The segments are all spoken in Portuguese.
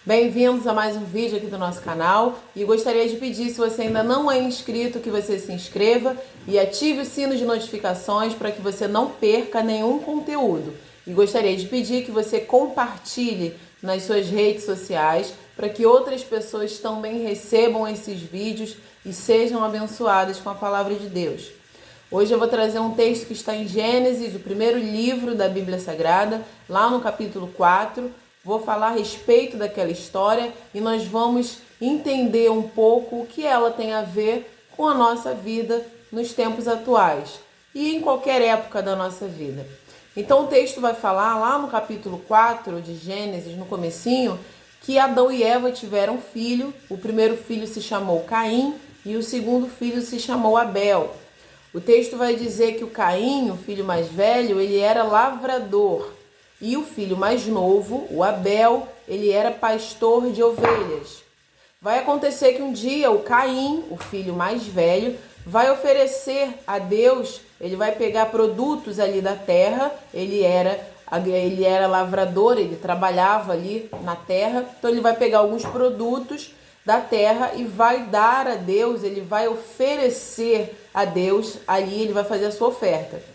Bem-vindos a mais um vídeo aqui do nosso canal e gostaria de pedir, se você ainda não é inscrito, que você se inscreva e ative o sino de notificações para que você não perca nenhum conteúdo. E gostaria de pedir que você compartilhe nas suas redes sociais para que outras pessoas também recebam esses vídeos e sejam abençoadas com a palavra de Deus. Hoje eu vou trazer um texto que está em Gênesis, o primeiro livro da Bíblia Sagrada, lá no capítulo 4. Vou falar a respeito daquela história e nós vamos entender um pouco o que ela tem a ver com a nossa vida nos tempos atuais e em qualquer época da nossa vida. Então o texto vai falar lá no capítulo 4 de Gênesis, no comecinho, que Adão e Eva tiveram um filho. O primeiro filho se chamou Caim e o segundo filho se chamou Abel. O texto vai dizer que o Caim, o filho mais velho, ele era lavrador. E o filho mais novo, o Abel, ele era pastor de ovelhas. Vai acontecer que um dia o Caim, o filho mais velho, vai oferecer a Deus, ele vai pegar produtos ali da terra, ele era lavrador, ele trabalhava ali na terra, então ele vai pegar alguns produtos da terra e vai dar a Deus, ele vai oferecer a Deus, ali ele vai fazer a sua oferta.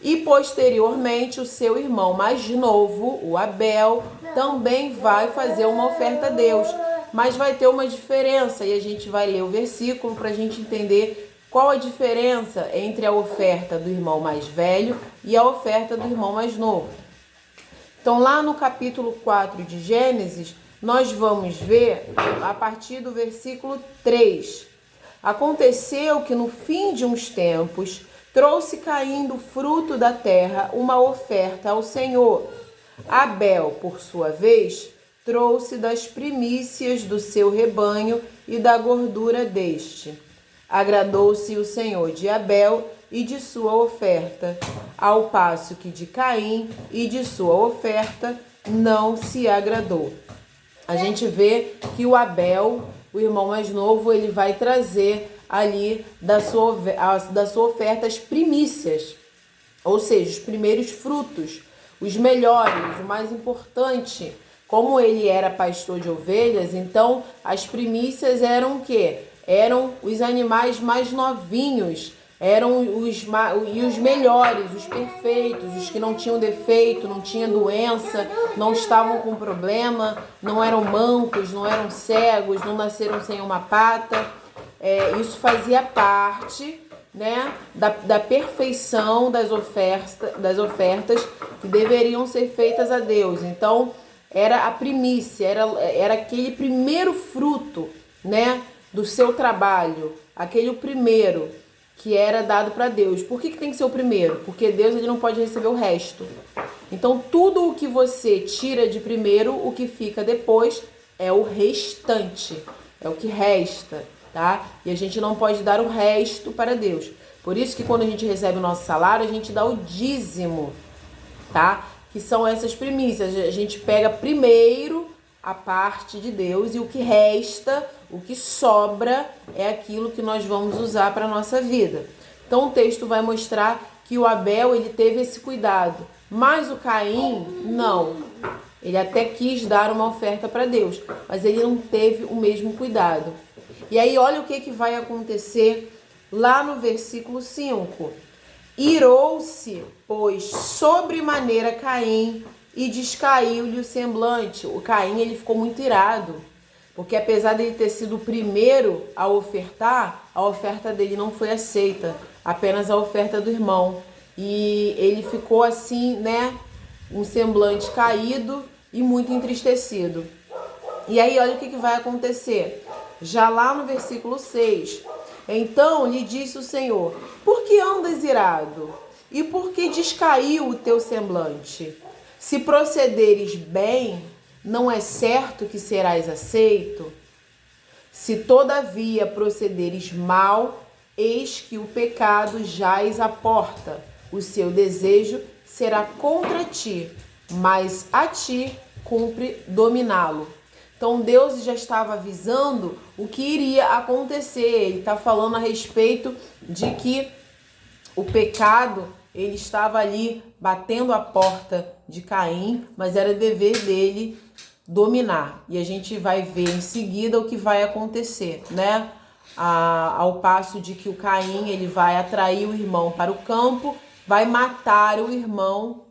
E posteriormente o seu irmão mais novo, o Abel, também vai fazer uma oferta a Deus. Mas vai ter uma diferença e a gente vai ler o versículo para a gente entender qual a diferença entre a oferta do irmão mais velho e a oferta do irmão mais novo. Então lá no capítulo 4 de Gênesis, nós vamos ver a partir do versículo 3. Aconteceu que no fim de uns tempos, trouxe Caim do fruto da terra uma oferta ao Senhor. Abel, por sua vez, trouxe das primícias do seu rebanho e da gordura deste. Agradou-se o Senhor de Abel e de sua oferta, ao passo que de Caim e de sua oferta não se agradou. A gente vê que o Abel, o irmão mais novo, ele vai trazer ali da sua oferta as primícias, ou seja, os primeiros frutos, os melhores, o mais importante. Como ele era pastor de ovelhas, então as primícias eram o quê? Eram os animais mais novinhos, eram os melhores, os perfeitos, os que não tinham defeito, não tinham doença, não estavam com problema, não eram mancos, não eram cegos, não nasceram sem uma pata. Isso fazia parte, né, da perfeição das ofertas que deveriam ser feitas a Deus. Então, era a primícia, era aquele primeiro fruto, né, do seu trabalho, aquele primeiro que era dado para Deus. Por que tem que ser o primeiro? Porque Deus, ele não pode receber o resto. Então, tudo o que você tira de primeiro, o que fica depois é o restante, é o que resta. Tá? E a gente não pode dar o resto para Deus. Por isso que quando a gente recebe o nosso salário, a gente dá o dízimo, tá? Que são essas primícias. A gente pega primeiro a parte de Deus e o que resta, o que sobra, é aquilo que nós vamos usar para a nossa vida. Então o texto vai mostrar que o Abel, ele teve esse cuidado, mas o Caim, não. Ele até quis dar uma oferta para Deus, mas ele não teve o mesmo cuidado. E aí olha o que vai acontecer lá no versículo 5. Irou-se, pois, sobremaneira Caim e descaiu-lhe o semblante. O Caim, ele ficou muito irado, porque apesar dele ter sido o primeiro a ofertar, a oferta dele não foi aceita, apenas a oferta do irmão. E ele ficou assim, né, um semblante caído e muito entristecido. E aí olha o que vai acontecer. Já lá no versículo 6, então lhe disse o Senhor: por que andas irado? E por que descaiu o teu semblante? Se procederes bem, não é certo que serás aceito? Se todavia procederes mal, eis que o pecado jaz à porta. O seu desejo será contra ti, mas a ti cumpre dominá-lo. Então Deus já estava avisando o que iria acontecer. Ele está falando a respeito de que o pecado, ele estava ali batendo a porta de Caim, mas era dever dele dominar. E a gente vai ver em seguida o que vai acontecer, né? Ao passo de que o Caim, ele vai atrair o irmão para o campo, vai matar o irmão,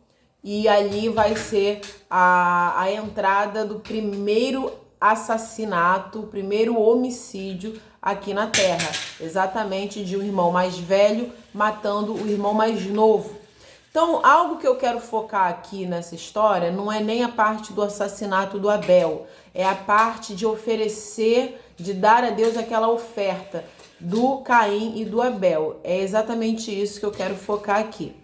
e ali vai ser a entrada do primeiro assassinato, o primeiro homicídio aqui na Terra, exatamente de um irmão mais velho matando o irmão mais novo. Então, algo que eu quero focar aqui nessa história não é nem a parte do assassinato do Abel, é a parte de oferecer, de dar a Deus aquela oferta do Caim e do Abel. É exatamente isso que eu quero focar aqui.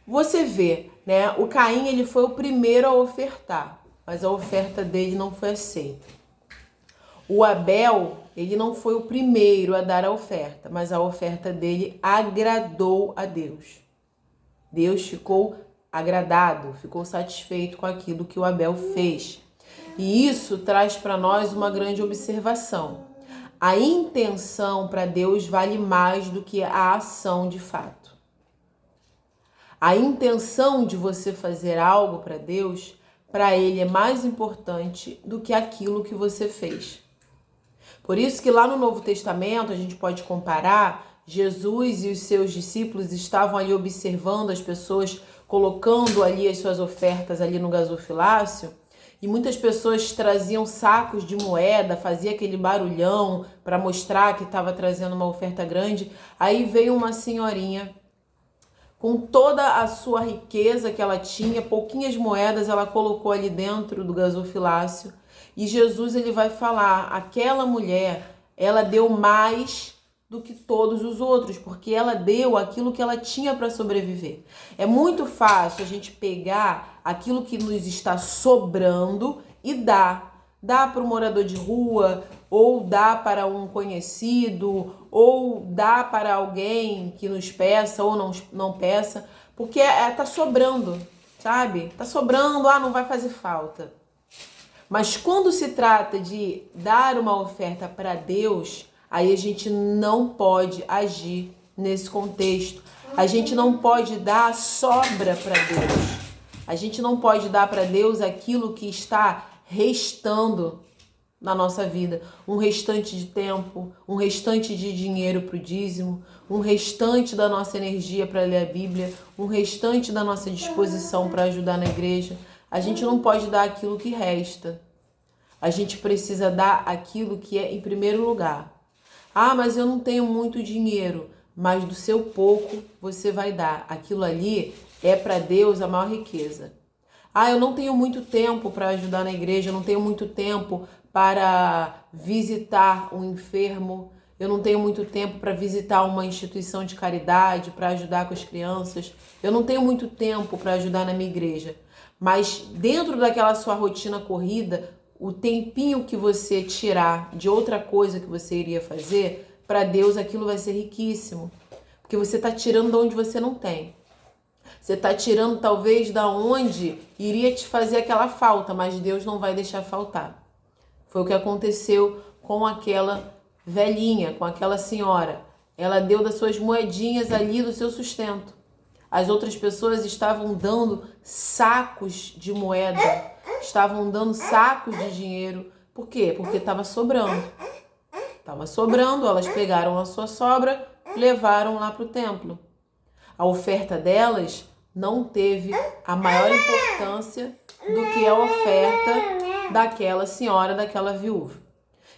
Você vê, né? O Caim, ele foi o primeiro a ofertar, mas a oferta dele não foi aceita. O Abel, ele não foi o primeiro a dar a oferta, mas a oferta dele agradou a Deus. Deus ficou agradado, ficou satisfeito com aquilo que o Abel fez. E isso traz para nós uma grande observação. A intenção para Deus vale mais do que a ação de fato. A intenção de você fazer algo para Deus, para Ele é mais importante do que aquilo que você fez. Por isso que lá no Novo Testamento a gente pode comparar, Jesus e os seus discípulos estavam ali observando as pessoas colocando ali as suas ofertas ali no gasofilácio, e muitas pessoas traziam sacos de moeda, fazia aquele barulhão para mostrar que estava trazendo uma oferta grande. Aí veio uma senhorinha com toda a sua riqueza que ela tinha, pouquinhas moedas ela colocou ali dentro do gasofilácio, e Jesus, ele vai falar, aquela mulher, ela deu mais do que todos os outros, porque ela deu aquilo que ela tinha para sobreviver. É muito fácil a gente pegar aquilo que nos está sobrando e dar para um morador de rua, ou dá para um conhecido, ou dá para alguém que nos peça ou não peça, porque tá sobrando, sabe? Tá sobrando, não vai fazer falta. Mas quando se trata de dar uma oferta para Deus, aí a gente não pode agir nesse contexto. A gente não pode dar sobra para Deus. A gente não pode dar para Deus aquilo que está restando na nossa vida. Um restante de tempo, um restante de dinheiro para o dízimo, um restante da nossa energia para ler a Bíblia, um restante da nossa disposição para ajudar na igreja. A gente não pode dar aquilo que resta. A gente precisa dar aquilo que é em primeiro lugar. Mas eu não tenho muito dinheiro, mas do seu pouco você vai dar. Aquilo ali é para Deus a maior riqueza. Eu não tenho muito tempo para ajudar na igreja, eu não tenho muito tempo para visitar um enfermo, eu não tenho muito tempo para visitar uma instituição de caridade, para ajudar com as crianças, eu não tenho muito tempo para ajudar na minha igreja. Mas dentro daquela sua rotina corrida, o tempinho que você tirar de outra coisa que você iria fazer, para Deus aquilo vai ser riquíssimo. Porque você está tirando de onde você não tem. Você está tirando talvez da onde iria te fazer aquela falta, mas Deus não vai deixar faltar. Foi o que aconteceu com aquela velhinha, com aquela senhora. Ela deu das suas moedinhas ali do seu sustento. As outras pessoas estavam dando sacos de moeda, estavam dando sacos de dinheiro. Por quê? Porque estava sobrando. Estava sobrando, elas pegaram a sua sobra e levaram lá para o templo. A oferta delas não teve a maior importância do que a oferta daquela senhora, daquela viúva.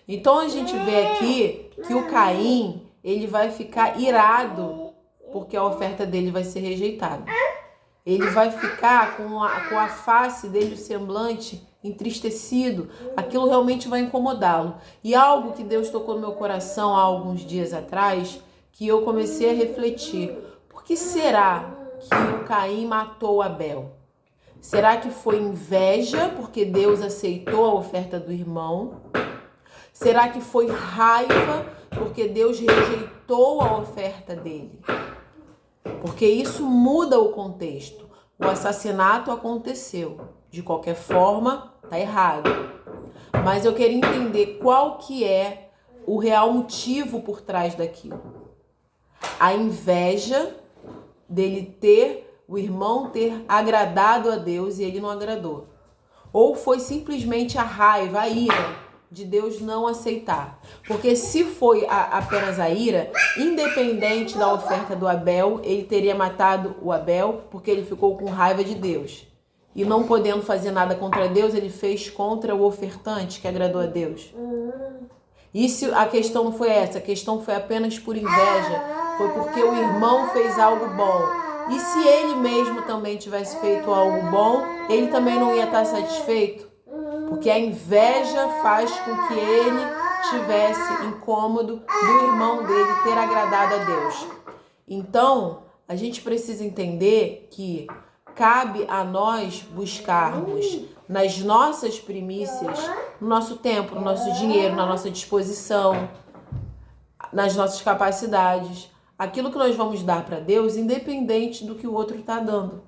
Então a gente vê aqui que o Caim, ele vai ficar irado porque a oferta dele vai ser rejeitada. Ele vai ficar com a face dele, o semblante entristecido. Aquilo realmente vai incomodá-lo. E algo que Deus tocou no meu coração há alguns dias atrás, que eu comecei a refletir. Por que será que o Caim matou Abel? Será que foi inveja porque Deus aceitou a oferta do irmão? Será que foi raiva porque Deus rejeitou a oferta dele? Porque isso muda o contexto. O assassinato aconteceu. De qualquer forma, tá errado. Mas eu queria entender qual que é o real motivo por trás daquilo. A inveja dele o irmão ter agradado a Deus e ele não agradou. Ou foi simplesmente a raiva, a ira de Deus não aceitar? Porque se foi apenas a ira, independente da oferta do Abel, ele teria matado o Abel porque ele ficou com raiva de Deus. E não podendo fazer nada contra Deus, ele fez contra o ofertante que agradou a Deus. E se a questão não foi essa, a questão foi apenas por inveja, foi porque o irmão fez algo bom. E se ele mesmo também tivesse feito algo bom, ele também não ia estar satisfeito? Porque a inveja faz com que ele tivesse incômodo do irmão dele ter agradado a Deus. Então, a gente precisa entender que cabe a nós buscarmos nas nossas primícias, no nosso tempo, no nosso dinheiro, na nossa disposição, nas nossas capacidades, aquilo que nós vamos dar para Deus, independente do que o outro está dando.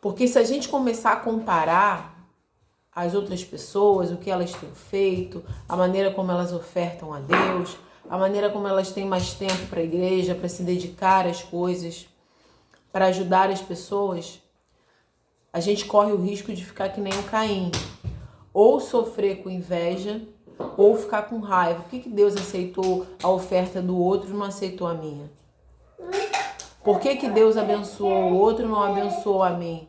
Porque se a gente começar a comparar as outras pessoas, o que elas têm feito, a maneira como elas ofertam a Deus, a maneira como elas têm mais tempo para a igreja, para se dedicar às coisas, para ajudar as pessoas, a gente corre o risco de ficar que nem o Caim. Ou sofrer com inveja, ou ficar com raiva. Por que Deus aceitou a oferta do outro e não aceitou a minha? Por que Deus abençoou o outro e não abençoou a mim?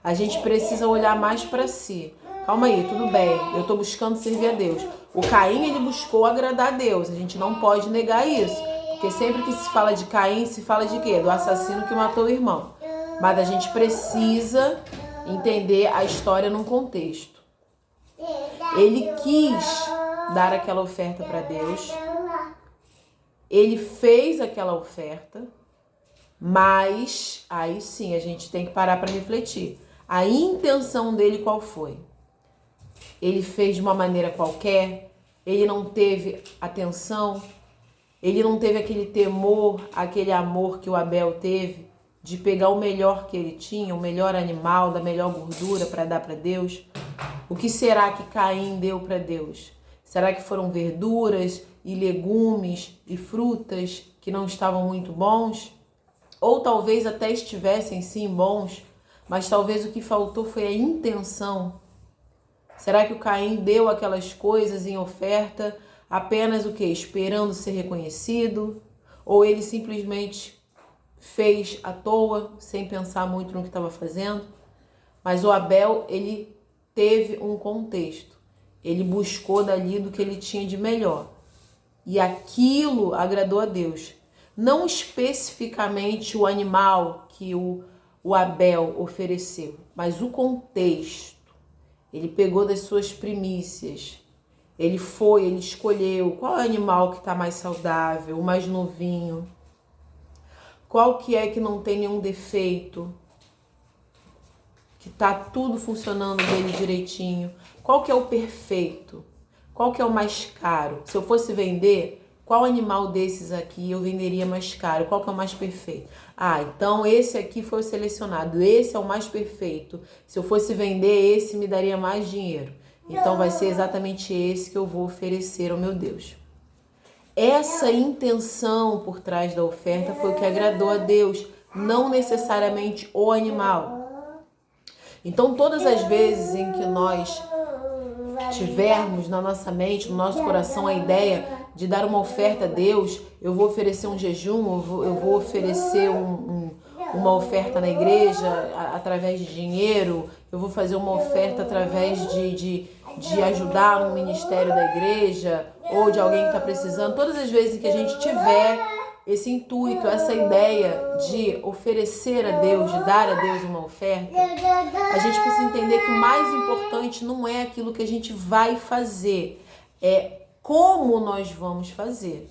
A gente precisa olhar mais para si. Calma aí, tudo bem, eu estou buscando servir a Deus. O Caim, ele buscou agradar a Deus. A gente não pode negar isso. Porque sempre que se fala de Caim, se fala de quê? Do assassino que matou o irmão. Mas a gente precisa entender a história num contexto. Ele quis dar aquela oferta para Deus. Ele fez aquela oferta. Mas aí sim a gente tem que parar para refletir. A intenção dele qual foi? Ele fez de uma maneira qualquer? Ele não teve atenção? Ele não teve aquele temor, aquele amor que o Abel teve? De pegar o melhor que ele tinha, o melhor animal, da melhor gordura para dar para Deus? O que será que Caim deu para Deus? Será que foram verduras e legumes e frutas que não estavam muito bons? Ou talvez até estivessem sim bons, mas talvez o que faltou foi a intenção. Será que o Caim deu aquelas coisas em oferta apenas o quê? Esperando ser reconhecido? Ou ele simplesmente fez à toa, sem pensar muito no que estava fazendo? Mas o Abel, ele teve um contexto. Ele buscou dali do que ele tinha de melhor. E aquilo agradou a Deus. Não especificamente o animal que o Abel ofereceu, mas o contexto. Ele pegou das suas primícias. Ele escolheu qual é o animal que está mais saudável, o mais novinho. Qual que é que não tem nenhum defeito, que está tudo funcionando dele direitinho. Qual que é o perfeito? Qual que é o mais caro? Se eu fosse vender, qual animal desses aqui eu venderia mais caro? Qual que é o mais perfeito? Ah, então esse aqui foi o selecionado, esse é o mais perfeito. Se eu fosse vender, esse me daria mais dinheiro. Então vai ser exatamente esse que eu vou oferecer ao meu Deus. Essa intenção por trás da oferta foi o que agradou a Deus, não necessariamente o animal. Então todas as vezes em que nós tivermos na nossa mente, no nosso coração a ideia de dar uma oferta a Deus, eu vou oferecer um jejum, eu vou oferecer uma oferta na igreja através de dinheiro, eu vou fazer uma oferta através de ajudar um ministério da igreja ou de alguém que está precisando. Todas as vezes que a gente tiver esse intuito, essa ideia de oferecer a Deus, de dar a Deus uma oferta, a gente precisa entender que o mais importante não é aquilo que a gente vai fazer, é como nós vamos fazer.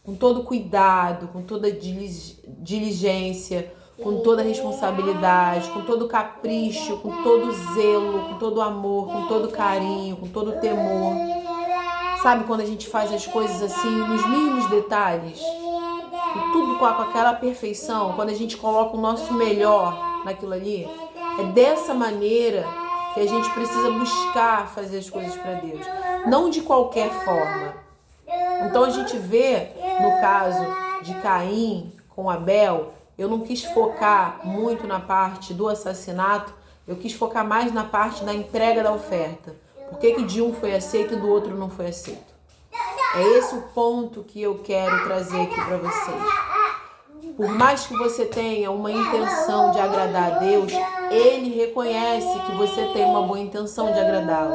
Com todo cuidado, com toda diligência, com toda responsabilidade, com todo capricho, com todo zelo, com todo amor, com todo carinho, com todo temor. Sabe quando a gente faz as coisas assim, nos mínimos detalhes? E tudo com aquela perfeição, quando a gente coloca o nosso melhor naquilo ali? É dessa maneira que a gente precisa buscar fazer as coisas para Deus. Não de qualquer forma. Então a gente vê, no caso de Caim com Abel, eu não quis focar muito na parte do assassinato, Eu quis focar mais na parte da entrega da oferta. Por que de um foi aceito e do outro não foi aceito? É esse o ponto que eu quero trazer aqui para vocês. Por mais que você tenha uma intenção de agradar a Deus, Ele reconhece que você tem uma boa intenção de agradá-lo.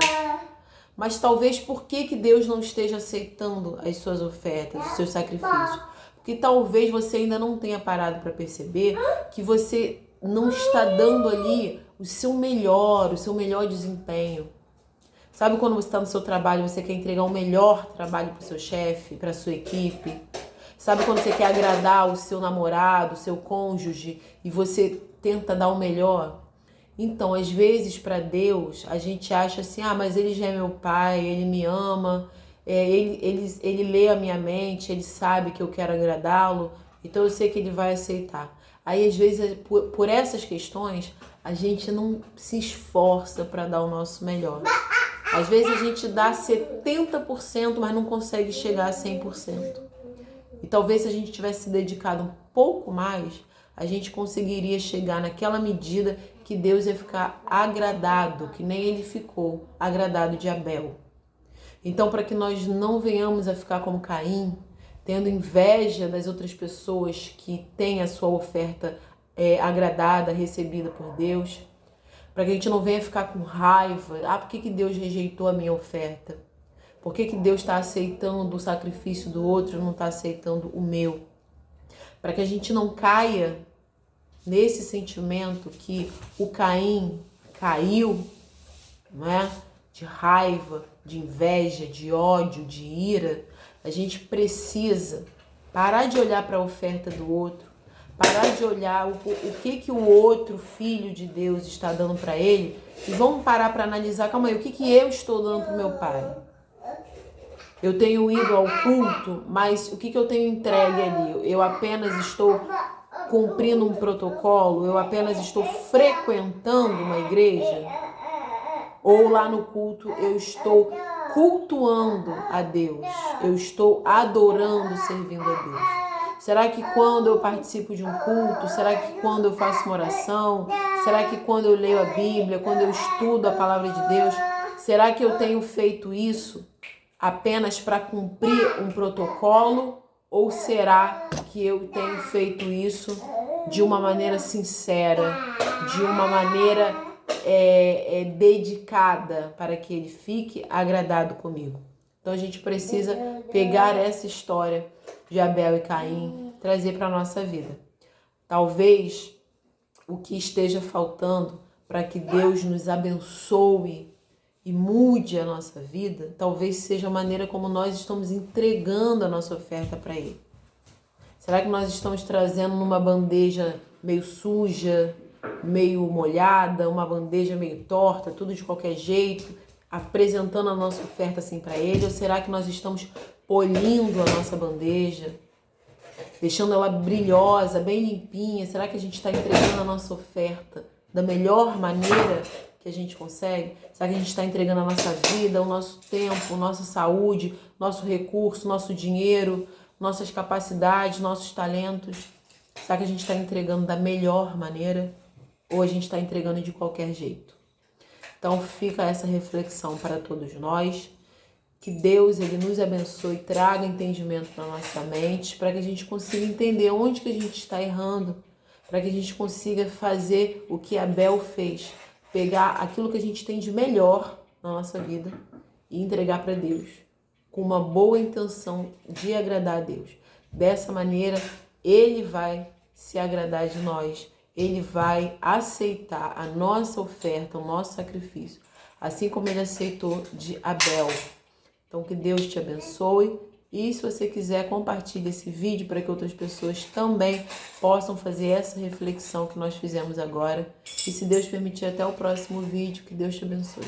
Mas talvez por que Deus não esteja aceitando as suas ofertas, os seus sacrifícios? Porque talvez você ainda não tenha parado para perceber que você não está dando ali o seu melhor desempenho. Sabe quando você está no seu trabalho, você quer entregar o melhor trabalho para o seu chefe, para a sua equipe? Sabe quando você quer agradar o seu namorado, o seu cônjuge e você tenta dar o melhor? Então, às vezes, para Deus, a gente acha assim, mas ele já é meu pai, ele me ama, ele lê a minha mente, ele sabe que eu quero agradá-lo, então eu sei que ele vai aceitar. Aí, às vezes, por essas questões, a gente não se esforça para dar o nosso melhor. Às vezes, a gente dá 70%, mas não consegue chegar a 100%. E talvez se a gente tivesse se dedicado um pouco mais, a gente conseguiria chegar naquela medida que Deus ia ficar agradado, que nem ele ficou agradado de Abel. Então, para que nós não venhamos a ficar como Caim, tendo inveja das outras pessoas que têm a sua oferta agradada, recebida por Deus, para que a gente não venha ficar com raiva, por que Deus rejeitou a minha oferta? Por que Deus está aceitando o sacrifício do outro e não está aceitando o meu? Para que a gente não caia nesse sentimento que o Caim caiu, não é? De raiva, de inveja, de ódio, de ira, a gente precisa parar de olhar para a oferta do outro, parar de olhar o que o outro filho de Deus está dando para ele e vamos parar para analisar, calma aí, o que eu estou dando para o meu pai? Eu tenho ido ao culto, mas o que eu tenho entregue ali? Eu apenas estou cumprindo um protocolo? Eu apenas estou frequentando uma igreja? Ou lá no culto eu estou cultuando a Deus? Eu estou adorando, servindo a Deus? Será que quando eu participo de um culto, será que quando eu faço uma oração, será que quando eu leio a Bíblia, quando eu estudo a palavra de Deus, será que eu tenho feito isso apenas para cumprir um protocolo? Ou será que eu tenho feito isso de uma maneira sincera, de uma maneira dedicada para que ele fique agradado comigo? Então a gente precisa pegar essa história de Abel e Caim, trazer para a nossa vida. Talvez o que esteja faltando para que Deus nos abençoe e mude a nossa vida, talvez seja a maneira como nós estamos entregando a nossa oferta para Ele. Será que nós estamos trazendo numa bandeja meio suja, meio molhada, uma bandeja meio torta, tudo de qualquer jeito, apresentando a nossa oferta assim para Ele? Ou será que nós estamos polindo a nossa bandeja, deixando ela brilhosa, bem limpinha? Será que a gente está entregando a nossa oferta da melhor maneira que a gente consegue? Será que a gente está entregando a nossa vida, o nosso tempo, nossa saúde, nosso recurso, nosso dinheiro, nossas capacidades, nossos talentos? Será que a gente está entregando da melhor maneira ou a gente está entregando de qualquer jeito? Então fica essa reflexão para todos nós. Que Deus ele nos abençoe, traga entendimento para nossa mente, para que a gente consiga entender onde que a gente está errando, para que a gente consiga fazer o que Abel fez, pegar aquilo que a gente tem de melhor na nossa vida e entregar para Deus, com uma boa intenção de agradar a Deus. Dessa maneira, Ele vai se agradar de nós, Ele vai aceitar a nossa oferta, o nosso sacrifício, assim como Ele aceitou de Abel. Então, que Deus te abençoe. E se você quiser, compartilhe esse vídeo para que outras pessoas também possam fazer essa reflexão que nós fizemos agora. E se Deus permitir, até o próximo vídeo. Que Deus te abençoe.